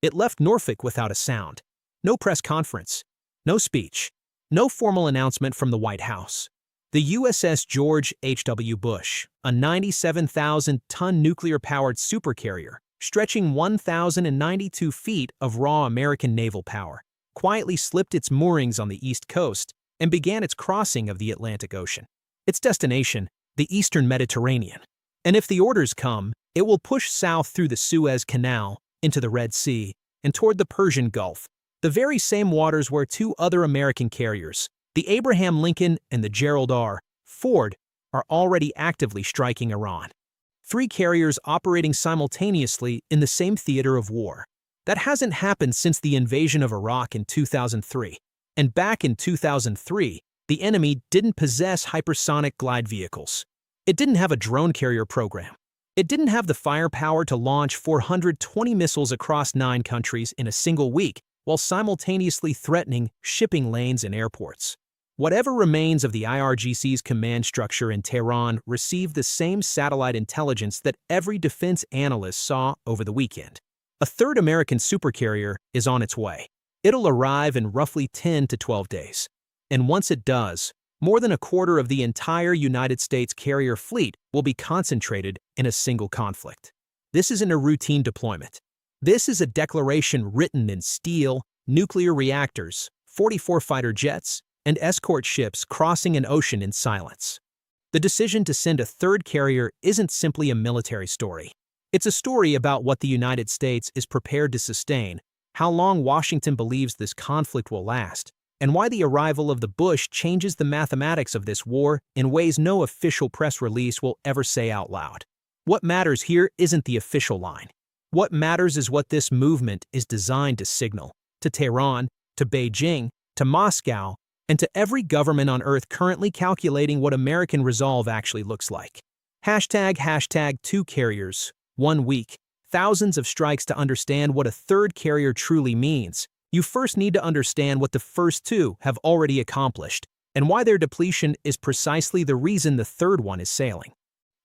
It left Norfolk without a sound. No press conference. No speech. No formal announcement from the White House. The USS George H.W. Bush, a 97,000-ton nuclear-powered supercarrier, stretching 1,092 feet of raw American naval power, quietly slipped its moorings on the East Coast and began its crossing of the Atlantic Ocean. Its destination, the Eastern Mediterranean. And if the orders come, it will push south through the Suez Canal, into the Red Sea, and toward the Persian Gulf, the very same waters where two other American carriers, the Abraham Lincoln and the Gerald R. Ford, are already actively striking Iran. 3 carriers operating simultaneously in the same theater of war. That hasn't happened since the invasion of Iraq in 2003. And back in 2003, the enemy didn't possess hypersonic glide vehicles. It didn't have a drone carrier program. It didn't have the firepower to launch 420 missiles across 9 countries in a single week while simultaneously threatening shipping lanes and airports. Whatever remains of the IRGC's command structure in Tehran received the same satellite intelligence that every defense analyst saw over the weekend. A third American supercarrier is on its way. It'll arrive in roughly 10 to 12 days. And once it does, more than a quarter of the entire United States carrier fleet will be concentrated in a single conflict. This isn't a routine deployment. This is a declaration written in steel, nuclear reactors, 44 fighter jets, and escort ships crossing an ocean in silence. The decision to send a third carrier isn't simply a military story. It's a story about what the United States is prepared to sustain, how long Washington believes this conflict will last, and why the arrival of the Bush changes the mathematics of this war in ways no official press release will ever say out loud. What matters here isn't the official line. What matters is what this movement is designed to signal to Tehran, to Beijing, to Moscow, and to every government on Earth currently calculating what American resolve actually looks like. #, 2 carriers, 1 week, thousands of strikes. To understand what a third carrier truly means, you first need to understand what the first 2 have already accomplished, and why their depletion is precisely the reason the third one is sailing.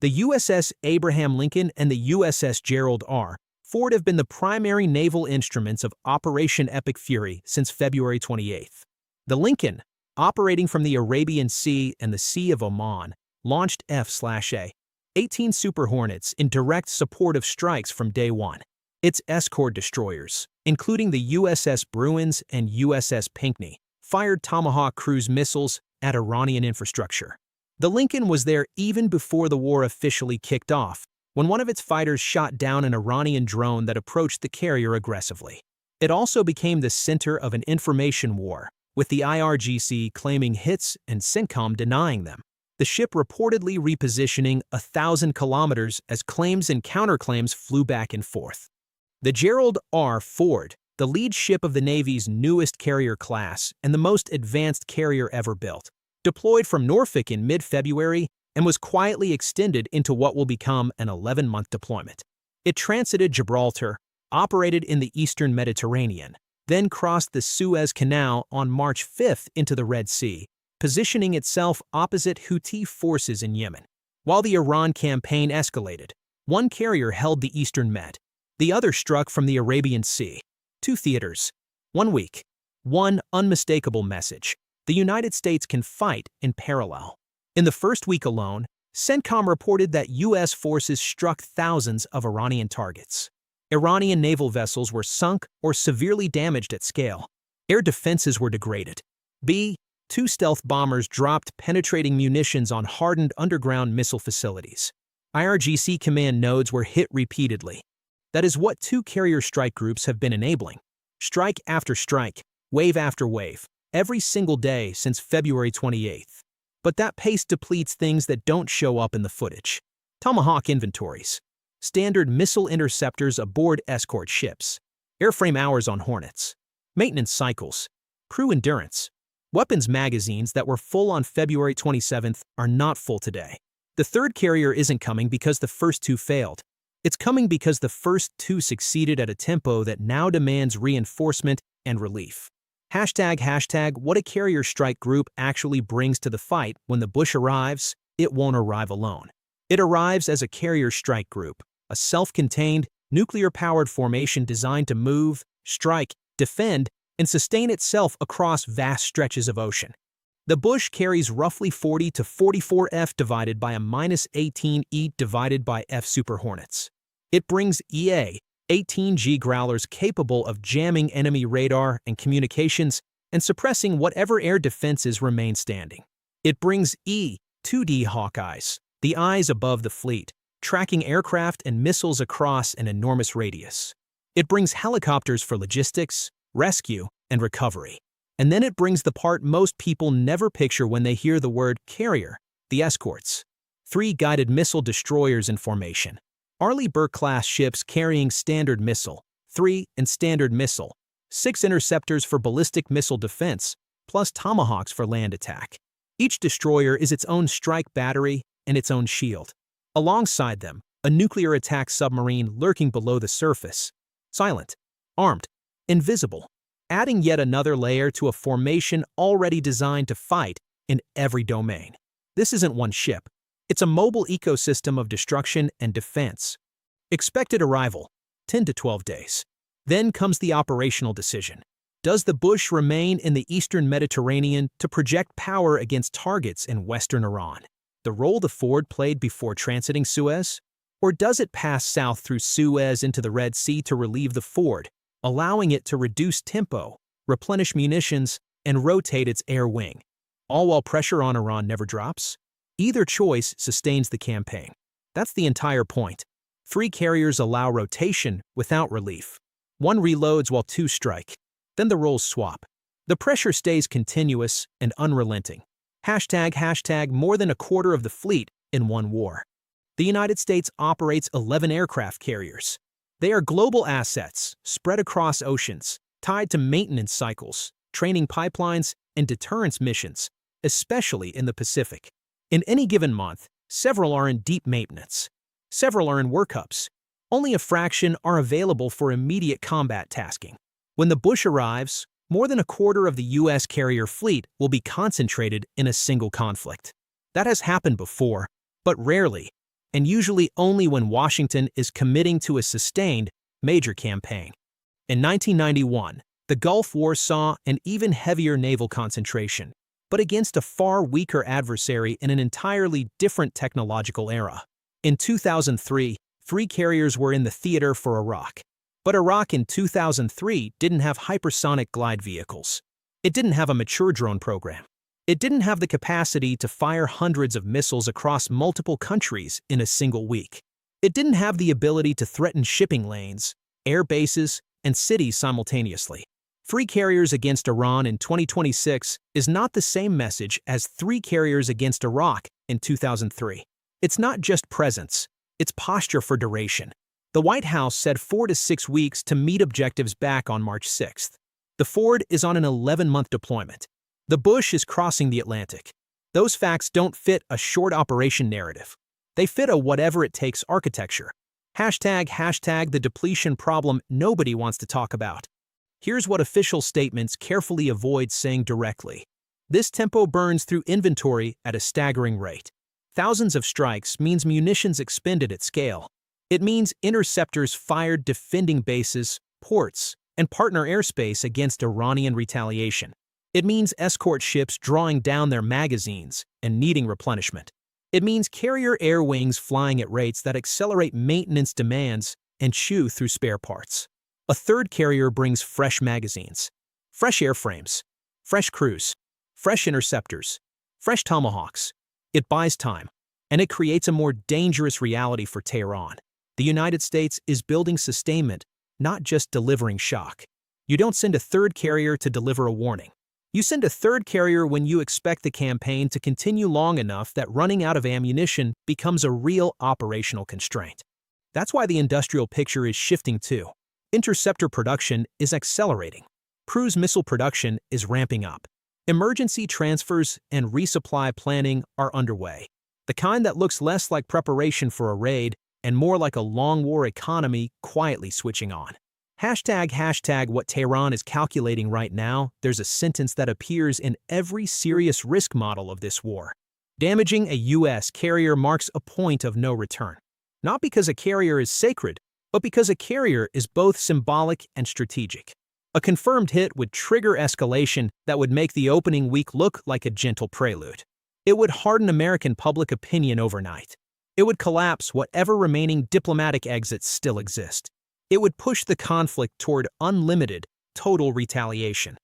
The USS Abraham Lincoln and the USS Gerald R. Ford have been the primary naval instruments of Operation Epic Fury since February 28th. The Lincoln, operating from the Arabian Sea and the Sea of Oman, launched F/A-18 Super Hornets in direct support of strikes from day one. Its escort destroyers, including the USS Bruins and USS Pinckney, fired Tomahawk cruise missiles at Iranian infrastructure. The Lincoln was there even before the war officially kicked off, when one of its fighters shot down an Iranian drone that approached the carrier aggressively. It also became the center of an information war, with the IRGC claiming hits and CENTCOM denying them. The ship reportedly repositioning 1,000 kilometers as claims and counterclaims flew back and forth. The Gerald R. Ford, the lead ship of the Navy's newest carrier class and the most advanced carrier ever built, deployed from Norfolk in mid-February and was quietly extended into what will become an 11-month deployment. It transited Gibraltar, operated in the Eastern Mediterranean, then crossed the Suez Canal on March 5th into the Red Sea, positioning itself opposite Houthi forces in Yemen. While the Iran campaign escalated, one carrier held the Eastern Med. The other struck from the Arabian Sea. 2 theaters. 1 week. One unmistakable message. The United States can fight in parallel. In the first week alone, CENTCOM reported that U.S. forces struck thousands of Iranian targets. Iranian naval vessels were sunk or severely damaged at scale. Air defenses were degraded. 2 stealth bombers dropped penetrating munitions on hardened underground missile facilities. IRGC command nodes were hit repeatedly. That is what 2 carrier strike groups have been enabling. Strike after strike, wave after wave, every single day since February 28th. But that pace depletes things that don't show up in the footage. Tomahawk inventories. Standard missile interceptors aboard escort ships. Airframe hours on Hornets. Maintenance cycles. Crew endurance. Weapons magazines that were full on February 27th are not full today. The third carrier isn't coming because the first 2 failed. It's coming because the first 2 succeeded at a tempo that now demands reinforcement and relief. #, what a carrier strike group actually brings to the fight. When the Bush arrives, it won't arrive alone. It arrives as a carrier strike group, a self-contained, nuclear-powered formation designed to move, strike, defend, and sustain itself across vast stretches of ocean. The Bush carries roughly 40 to 44 F divided by a -18 E divided by F Super Hornets. It brings EA-18G Growlers capable of jamming enemy radar and communications and suppressing whatever air defenses remain standing. It brings E-2D Hawkeyes, the eyes above the fleet, tracking aircraft and missiles across an enormous radius. It brings helicopters for logistics, rescue, and recovery. And then it brings the part most people never picture when they hear the word carrier, the escorts. 3 guided missile destroyers in formation. Arleigh Burke-class ships carrying Standard Missile, 3 and Standard Missile, 6 interceptors for ballistic missile defense, plus Tomahawks for land attack. Each destroyer is its own strike battery and its own shield. Alongside them, a nuclear attack submarine lurking below the surface. Silent, armed, invisible, adding yet another layer to a formation already designed to fight in every domain. This isn't one ship. It's a mobile ecosystem of destruction and defense. Expected arrival, 10 to 12 days. Then comes the operational decision. Does the Bush remain in the eastern Mediterranean to project power against targets in western Iran? The role the Ford played before transiting Suez? Or does it pass south through Suez into the Red Sea to relieve the Ford, allowing it to reduce tempo, replenish munitions, and rotate its air wing, all while pressure on Iran never drops? Either choice sustains the campaign. That's the entire point. 3 carriers allow rotation without relief. 1 reloads while 2 strike. Then the roles swap. The pressure stays continuous and unrelenting. ## more than a quarter of the fleet in one war. The United States operates 11 aircraft carriers. They are global assets, spread across oceans, tied to maintenance cycles, training pipelines, and deterrence missions, especially in the Pacific. In any given month, several are in deep maintenance. Several are in workups. Only a fraction are available for immediate combat tasking. When the Bush arrives, more than a quarter of the U.S. carrier fleet will be concentrated in a single conflict. That has happened before, but rarely, and usually only when Washington is committing to a sustained, major campaign. In 1991, the Gulf War saw an even heavier naval concentration, but against a far weaker adversary in an entirely different technological era. In 2003, 3 carriers were in the theater for Iraq. But Iraq in 2003 didn't have hypersonic glide vehicles. It didn't have a mature drone program. It didn't have the capacity to fire hundreds of missiles across multiple countries in a single week. It didn't have the ability to threaten shipping lanes, air bases, and cities simultaneously. 3 carriers against Iran in 2026 is not the same message as 3 carriers against Iraq in 2003. It's not just presence, it's posture for duration. The White House said 4 to 6 weeks to meet objectives back on March 6th. The Ford is on an 11-month deployment. The Bush is crossing the Atlantic. Those facts don't fit a short operation narrative. They fit a whatever-it-takes architecture. ## the depletion problem nobody wants to talk about. Here's what official statements carefully avoid saying directly. This tempo burns through inventory at a staggering rate. Thousands of strikes means munitions expended at scale. It means interceptors fired defending bases, ports, and partner airspace against Iranian retaliation. It means escort ships drawing down their magazines and needing replenishment. It means carrier air wings flying at rates that accelerate maintenance demands and chew through spare parts. A 3rd carrier brings fresh magazines, fresh airframes, fresh crews, fresh interceptors, fresh Tomahawks. It buys time, and it creates a more dangerous reality for Tehran. The United States is building sustainment, not just delivering shock. You don't send a 3rd carrier to deliver a warning. You send a 3rd carrier when you expect the campaign to continue long enough that running out of ammunition becomes a real operational constraint. That's why the industrial picture is shifting too. Interceptor production is accelerating. Cruise missile production is ramping up. Emergency transfers and resupply planning are underway. The kind that looks less like preparation for a raid and more like a long war economy quietly switching on. ## what Tehran is calculating right now, there's a sentence that appears in every serious risk model of this war. Damaging a U.S. carrier marks a point of no return. Not because a carrier is sacred, but because a carrier is both symbolic and strategic. A confirmed hit would trigger escalation that would make the opening week look like a gentle prelude. It would harden American public opinion overnight. It would collapse whatever remaining diplomatic exits still exist. It would push the conflict toward unlimited, total retaliation.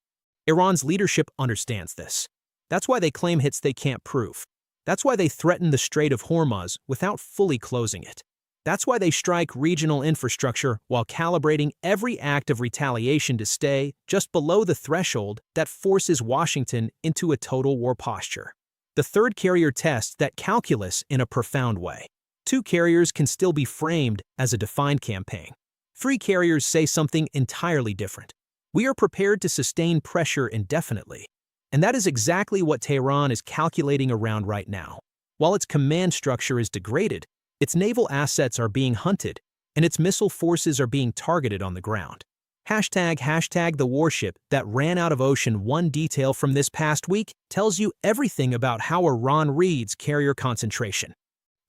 Iran's leadership understands this. That's why they claim hits they can't prove. That's why they threaten the Strait of Hormuz without fully closing it. That's why they strike regional infrastructure while calibrating every act of retaliation to stay just below the threshold that forces Washington into a total war posture. The third carrier tests that calculus in a profound way. Two carriers can still be framed as a defined campaign. Three carriers say something entirely different. We are prepared to sustain pressure indefinitely. And that is exactly what Tehran is calculating around right now. While its command structure is degraded, its naval assets are being hunted, and its missile forces are being targeted on the ground. #the warship that ran out of ocean. One detail from this past week tells you everything about how Iran reads carrier concentration.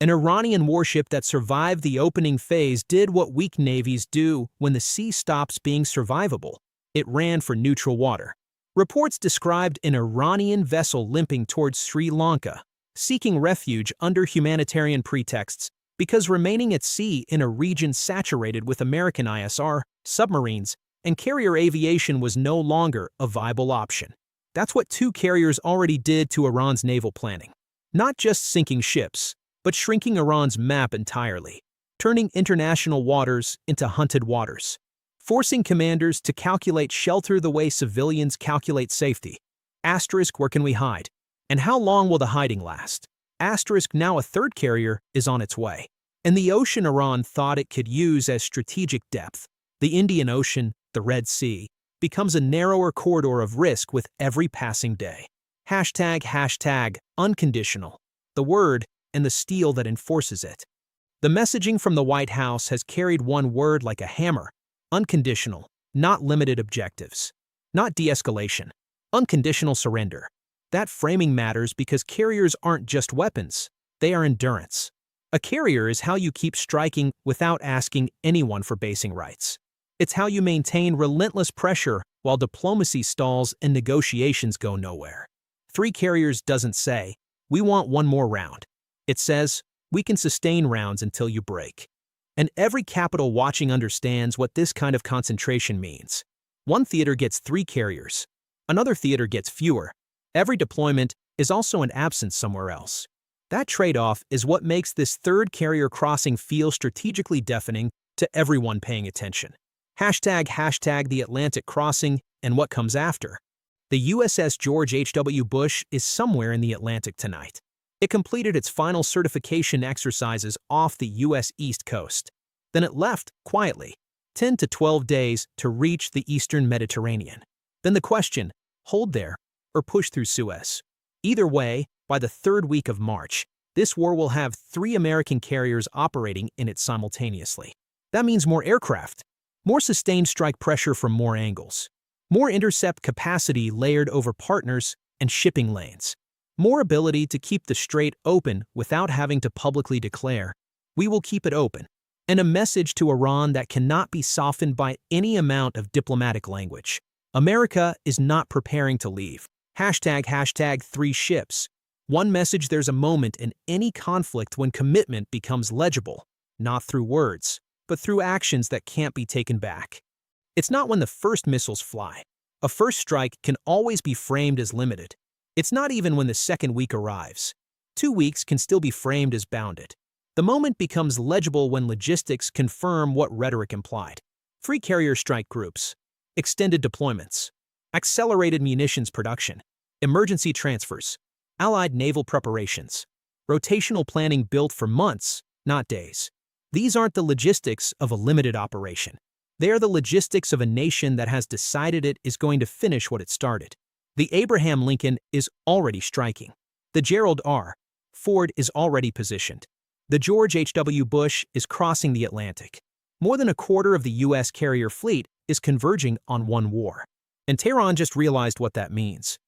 An Iranian warship that survived the opening phase did what weak navies do when the sea stops being survivable. It ran for neutral water. Reports described an Iranian vessel limping towards Sri Lanka, seeking refuge under humanitarian pretexts because remaining at sea in a region saturated with American ISR, submarines, and carrier aviation was no longer a viable option. That's what two carriers already did to Iran's naval planning. Not just sinking ships, but shrinking Iran's map entirely, turning international waters into hunted waters, forcing commanders to calculate shelter the way civilians calculate safety. Where can we hide? And how long will the hiding last? Now a third carrier is on its way. And the ocean Iran thought it could use as strategic depth, the Indian Ocean, the Red Sea, becomes a narrower corridor of risk with every passing day. Unconditional. The word and the steel that enforces it. The messaging from the White House has carried one word like a hammer. Unconditional, not limited objectives. Not de-escalation. Unconditional surrender. That framing matters because carriers aren't just weapons, they are endurance. A carrier is how you keep striking without asking anyone for basing rights. It's how you maintain relentless pressure while diplomacy stalls and negotiations go nowhere. Three carriers doesn't say, "We want one more round." It says, "We can sustain rounds until you break." And every capital watching understands what this kind of concentration means. One theater gets three carriers. Another theater gets fewer. Every deployment is also an absence somewhere else. That trade-off is what makes this third carrier crossing feel strategically deafening to everyone paying attention. The Atlantic crossing and what comes after. The USS George H.W. Bush is somewhere in the Atlantic tonight. It completed its final certification exercises off the U.S. East Coast. Then it left, quietly, 10 to 12 days to reach the eastern Mediterranean. Then the question, hold there or push through Suez. Either way, by the third week of March, this war will have 3 American carriers operating in it simultaneously. That means more aircraft, more sustained strike pressure from more angles, more intercept capacity layered over partners and shipping lanes, more ability to keep the strait open without having to publicly declare, "We will keep it open," and a message to Iran that cannot be softened by any amount of diplomatic language. America is not preparing to leave. #3 ships. One message: there's a moment in any conflict when commitment becomes legible, not through words, but through actions that can't be taken back. It's not when the first missiles fly. A first strike can always be framed as limited. It's not even when the second week arrives. 2 weeks can still be framed as bounded. The moment becomes legible when logistics confirm what rhetoric implied. 3 carrier strike groups, extended deployments, accelerated munitions production, emergency transfers, allied naval preparations, rotational planning built for months, not days. These aren't the logistics of a limited operation. They are the logistics of a nation that has decided it is going to finish what it started. The Abraham Lincoln is already striking. The Gerald R. Ford is already positioned. The George H.W. Bush is crossing the Atlantic. More than a quarter of the U.S. carrier fleet is converging on one war. And Tehran just realized what that means.